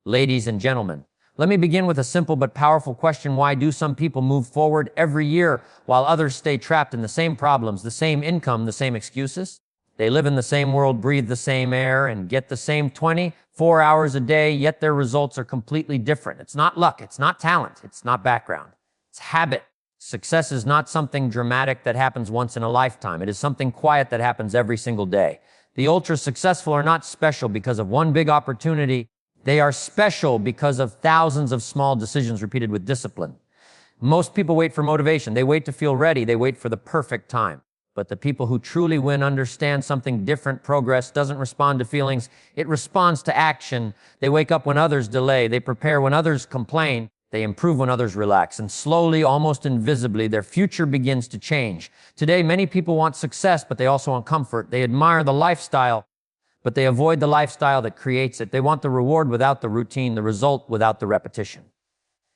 Ladies and gentlemen, let me begin with a simple but powerful question. Why do some people move forward every year while others stay trapped in the same problems, the same income, the same excuses? They live in the same world, breathe the same air, and get the same 24 hours a day, yet their results are completely different. It's not luck, it's not talent, it's not background, it's habit. Success is not something dramatic that happens once in a lifetime. It is something quiet that happens every single day. The ultra-successful are not special because of one big opportunity. They are special because of thousands of small decisions repeated with discipline. Most people wait for motivation. They wait to feel ready. They wait for the perfect time. But the people who truly win understand something different. Progress doesn't respond to feelings. It responds to action. They wake up when others delay. They prepare when others complain. They improve when others relax. And slowly, almost invisibly, their future begins to change. Today, many people want success, but they also want comfort. They admire the lifestyle, but they avoid the lifestyle that creates it. They want the reward without the routine, the result without the repetition.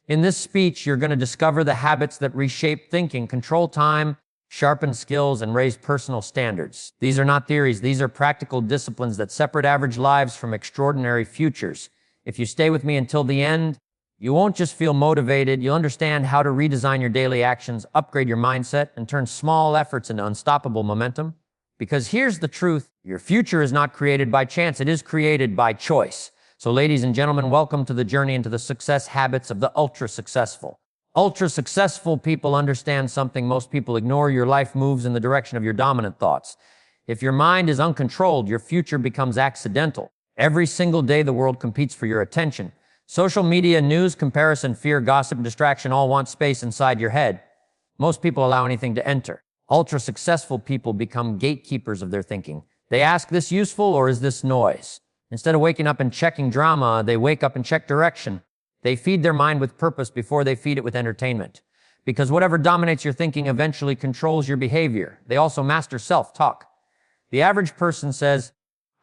In this speech, you're going to discover the habits that reshape thinking, control time, sharpen skills, and raise personal standards. These are not theories. These are practical disciplines that separate average lives from extraordinary futures. If you stay with me until the end, you won't just feel motivated. You'll understand how to redesign your daily actions, upgrade your mindset, and turn small efforts into unstoppable momentum. Because here's the truth, your future is not created by chance, it is created by choice. So ladies and gentlemen, welcome to the journey into the success habits of the ultra-successful. Ultra-successful people understand something most people ignore. Your life moves in the direction of your dominant thoughts. If your mind is uncontrolled, your future becomes accidental. Every single day, the world competes for your attention. Social media, news, comparison, fear, gossip, and distraction all want space inside your head. Most people allow anything to enter. Ultra-successful people become gatekeepers of their thinking. They ask, this useful or is this noise? Instead of waking up and checking drama, they wake up and check direction. They feed their mind with purpose before they feed it with entertainment. Because whatever dominates your thinking eventually controls your behavior. They also master self-talk. The average person says,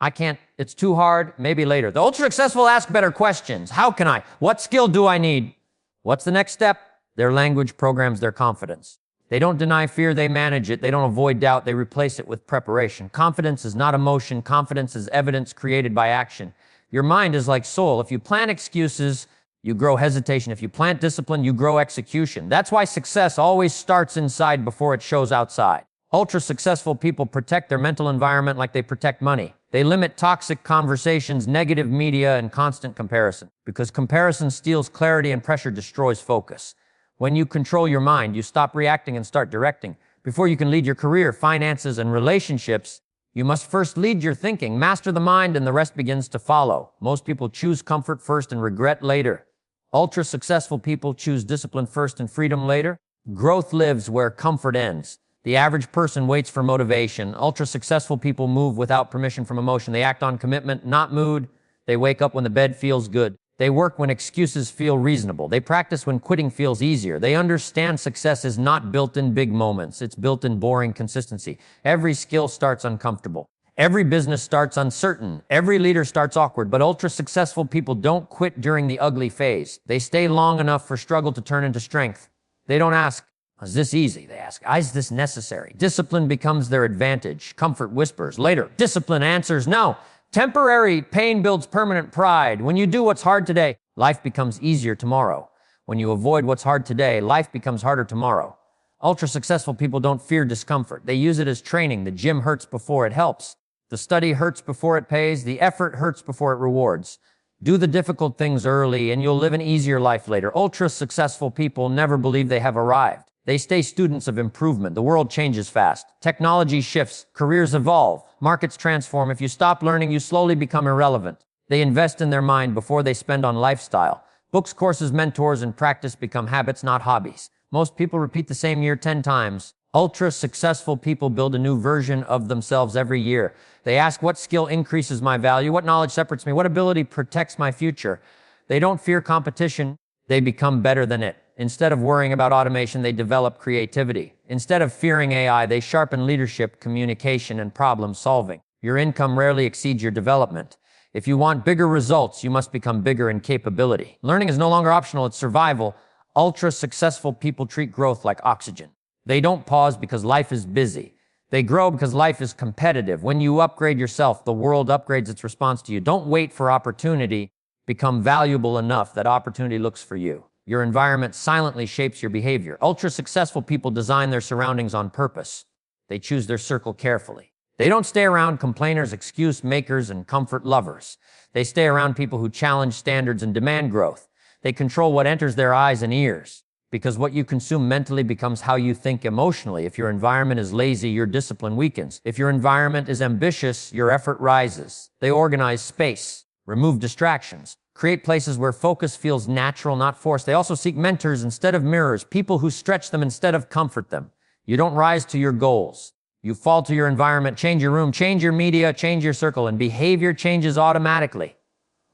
I can't, it's too hard, maybe later. The ultra-successful ask better questions. How can I? What skill do I need? What's the next step? Their language programs their confidence. They don't deny fear, they manage it. They don't avoid doubt, they replace it with preparation. Confidence is not emotion. Confidence is evidence created by action. Your mind is like soil. If you plant excuses, you grow hesitation. If you plant discipline, you grow execution. That's why success always starts inside before it shows outside. Ultra-successful people protect their mental environment like they protect money. They limit toxic conversations, negative media, and constant comparison. Because comparison steals clarity and pressure destroys focus. When you control your mind, you stop reacting and start directing. Before you can lead your career, finances, and relationships, you must first lead your thinking, master the mind, and the rest begins to follow. Most people choose comfort first and regret later. Ultra-successful people choose discipline first and freedom later. Growth lives where comfort ends. The average person waits for motivation. Ultra-successful people move without permission from emotion. They act on commitment, not mood. They wake up when the bed feels good. They work when excuses feel reasonable. They practice when quitting feels easier. They understand success is not built in big moments. It's built in boring consistency. Every skill starts uncomfortable. Every business starts uncertain. Every leader starts awkward. But ultra-successful people don't quit during the ugly phase. They stay long enough for struggle to turn into strength. They don't ask, is this easy? They ask, is this necessary? Discipline becomes their advantage. Comfort whispers later. Discipline answers no. Temporary pain builds permanent pride. When you do what's hard today, life becomes easier tomorrow. When you avoid what's hard today, life becomes harder tomorrow. Ultra-successful people don't fear discomfort. They use it as training. The gym hurts before it helps. The study hurts before it pays. The effort hurts before it rewards. Do the difficult things early and you'll live an easier life later. Ultra-successful people never believe they have arrived. They stay students of improvement. The world changes fast. Technology shifts. Careers evolve. Markets transform. If you stop learning, you slowly become irrelevant. They invest in their mind before they spend on lifestyle. Books, courses, mentors, and practice become habits, not hobbies. Most people repeat the same year 10 times. Ultra-successful people build a new version of themselves every year. They ask, what skill increases my value? What knowledge separates me? What ability protects my future? They don't fear competition. They become better than it. Instead of worrying about automation, they develop creativity. Instead of fearing AI, they sharpen leadership, communication, and problem solving. Your income rarely exceeds your development. If you want bigger results, you must become bigger in capability. Learning is no longer optional, it's survival. Ultra-successful people treat growth like oxygen. They don't pause because life is busy. They grow because life is competitive. When you upgrade yourself, the world upgrades its response to you. Don't wait for opportunity. become valuable enough that opportunity looks for you. Your environment silently shapes your behavior. Ultra-successful people design their surroundings on purpose. They choose their circle carefully. They don't stay around complainers, excuse makers, and comfort lovers. They stay around people who challenge standards and demand growth. They control what enters their eyes and ears, because what you consume mentally becomes how you think emotionally. If your environment is lazy, your discipline weakens. If your environment is ambitious, your effort rises. They organize space, remove distractions, create places where focus feels natural, not forced. They also seek mentors instead of mirrors, people who stretch them instead of comfort them. You don't rise to your goals. You fall to your environment. Change your room, change your media, change your circle, and behavior changes automatically.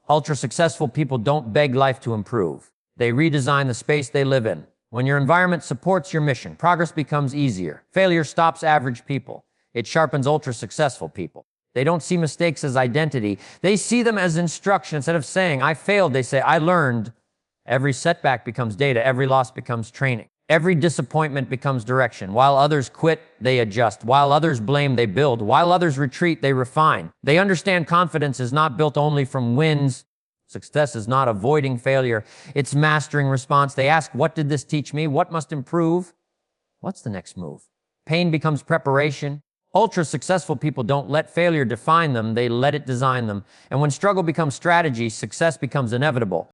Ultra-successful people don't beg life to improve. They redesign the space they live in. When your environment supports your mission, progress becomes easier. Failure stops average people. It sharpens ultra-successful people. They don't see mistakes as identity. They see them as instruction. Instead of saying, I failed, they say, I learned. Every setback becomes data. Every loss becomes training. Every disappointment becomes direction. While others quit, they adjust. While others blame, they build. While others retreat, they refine. They understand confidence is not built only from wins. Success is not avoiding failure. It's mastering response. They ask, what did this teach me? What must improve? What's the next move? Pain becomes preparation. Ultra-successful people don't let failure define them. They let it design them. And when struggle becomes strategy, success becomes inevitable.